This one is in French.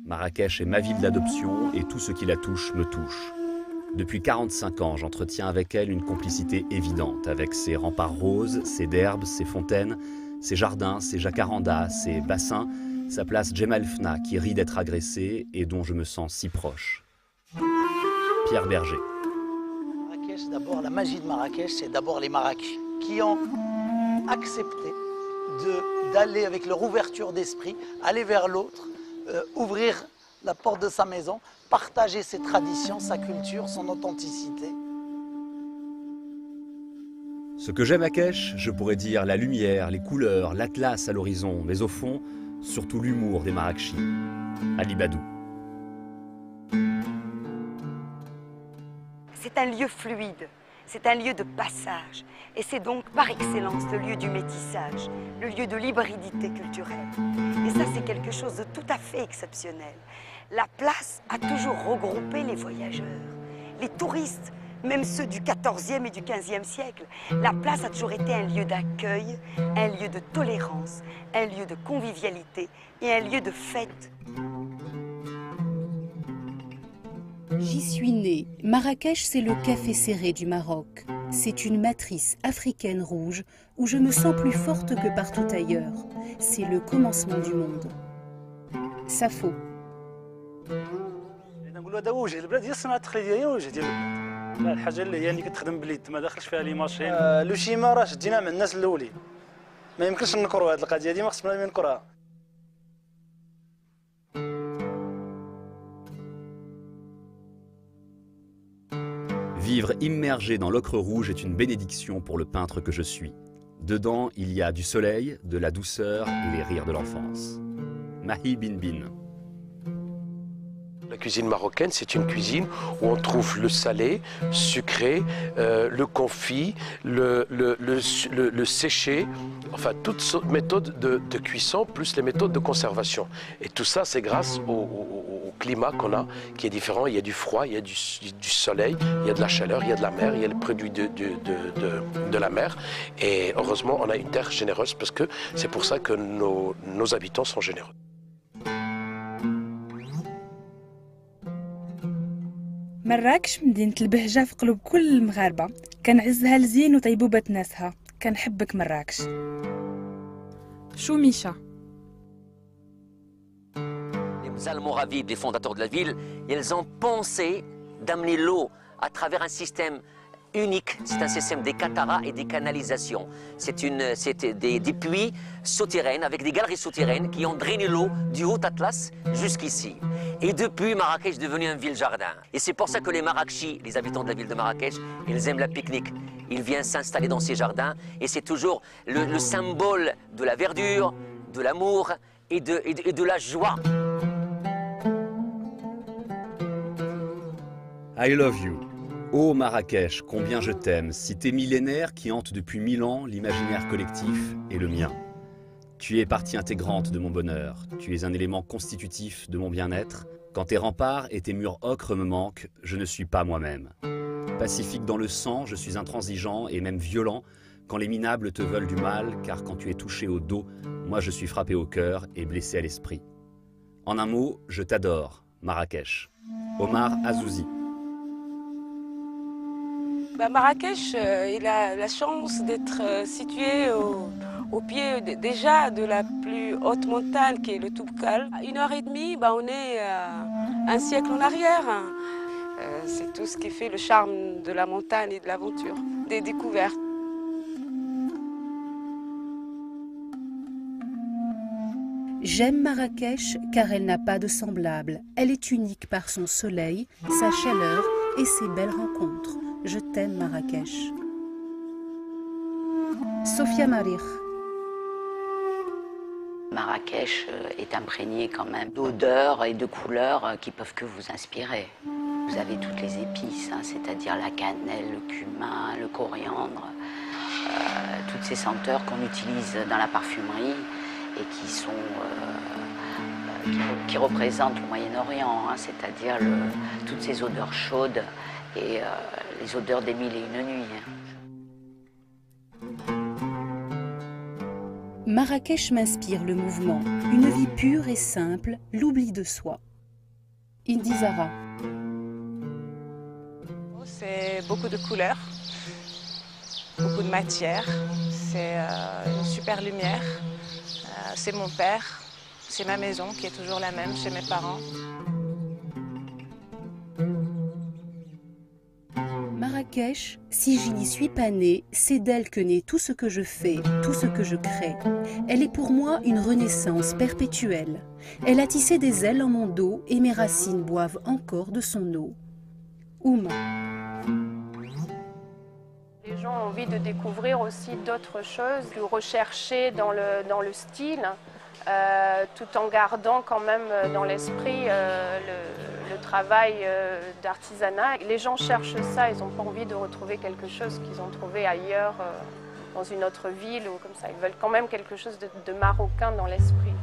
Marrakech est ma ville d'adoption et tout ce qui la touche me touche. Depuis 45 ans, j'entretiens avec elle une complicité évidente, avec ses remparts roses, ses derbes, ses fontaines, ses jardins, ses jacarandas, ses bassins, sa place Jemaa el-Fna qui rit d'être agressée et dont je me sens si proche. Pierre Berger. Marrakech, d'abord, la magie de Marrakech, c'est d'abord les Marrakechis qui ont accepté d'aller avec leur ouverture d'esprit, aller vers l'autre, ouvrir la porte de sa maison, partager ses traditions, sa culture, son authenticité. Ce que j'aime à Kesh, je pourrais dire la lumière, les couleurs, l'atlas à l'horizon, mais au fond, surtout l'humour des Marrakechis. Ali Badou. C'est un lieu fluide, c'est un lieu de passage. Et c'est donc par excellence le lieu du métissage, le lieu de l'hybridité culturelle. Et ça, c'est quelque chose de tout à fait exceptionnel. La place a toujours regroupé les voyageurs, les touristes, même ceux du XIVe et du XVe siècle. La place a toujours été un lieu d'accueil, un lieu de tolérance, un lieu de convivialité et un lieu de fête. J'y suis née. Marrakech, c'est le café serré du Maroc. C'est une matrice africaine rouge où je me sens plus forte que partout ailleurs. C'est le commencement du monde. Sappho. Vivre immergé dans l'ocre rouge est une bénédiction pour le peintre que je suis. Dedans, il y a du soleil, de la douceur et les rires de l'enfance. Mahi Bin Bin. La cuisine marocaine, c'est une cuisine où on trouve le salé, sucré, le confit, le séché, enfin toutes sortes de méthodes de cuisson, plus les méthodes de conservation. Et tout ça, c'est grâce au climat qu'on a, qui est différent. Il y a du froid, il y a du soleil, il y a de la chaleur, il y a de la mer, il y a le produit de la mer. Et heureusement, on a une terre généreuse parce que c'est pour ça que nos habitants sont généreux. مراكش مدينة البهجة في قلوب كل المغاربة، كنعزها لزين وطيبوبة ناسها، كنحبك مراكش. شو ميشا. Les Almoravides, les fondateurs de la ville, ils ont pensé d'amener l'eau à travers un système unique. C'est un système des catharas et des canalisations. C'est des puits souterrains avec des galeries souterraines qui ont drainé l'eau du Haut Atlas jusqu'ici. Et depuis, Marrakech est devenue une ville-jardin. Et c'est pour ça que les Marrakechis, les habitants de la ville de Marrakech, ils aiment la pique-nique. Ils viennent s'installer dans ces jardins et c'est toujours le symbole de la verdure, de l'amour et de la joie. I love you. Ô Marrakech, combien je t'aime, cité millénaire qui hante depuis 1000 ans l'imaginaire collectif et le mien. Tu es partie intégrante de mon bonheur, tu es un élément constitutif de mon bien-être. Quand tes remparts et tes murs ocre me manquent, je ne suis pas moi-même. Pacifique dans le sang, je suis intransigeant et même violent quand les minables te veulent du mal, car quand tu es touché au dos, moi je suis frappé au cœur et blessé à l'esprit. En un mot, je t'adore, Marrakech. Omar Azouzi. Marrakech, il a la chance d'être situé au pied déjà de la plus haute montagne qui est le Toubkal. À 1h30, on est un siècle en arrière. C'est tout ce qui fait le charme de la montagne et de l'aventure, des découvertes. J'aime Marrakech car elle n'a pas de semblable. Elle est unique par son soleil, sa chaleur et ses belles rencontres. Je t'aime Marrakech. Sophia Marir. Marrakech est imprégné quand même d'odeurs et de couleurs qui peuvent que vous inspirer. Vous avez toutes les épices, c'est-à-dire la cannelle, le cumin, le coriandre, toutes ces senteurs qu'on utilise dans la parfumerie et qui représentent le Moyen-Orient, c'est-à-dire toutes ces odeurs chaudes et les odeurs des 1001 nuits. Marrakech m'inspire le mouvement, une vie pure et simple, l'oubli de soi. Indizara. C'est beaucoup de couleurs, beaucoup de matière, c'est une super lumière, c'est mon père, c'est ma maison qui est toujours la même chez mes parents. Marrakech, si je n'y suis pas née, c'est d'elle que naît tout ce que je fais, tout ce que je crée. Elle est pour moi une renaissance perpétuelle. Elle a tissé des ailes en mon dos et mes racines boivent encore de son eau. Ouma. Les gens ont envie de découvrir aussi d'autres choses, de rechercher dans le style, tout en gardant quand même dans l'esprit le travail d'artisanat. Les gens cherchent ça, ils n'ont pas envie de retrouver quelque chose qu'ils ont trouvé ailleurs, dans une autre ville ou comme ça. Ils veulent quand même quelque chose de marocain dans l'esprit.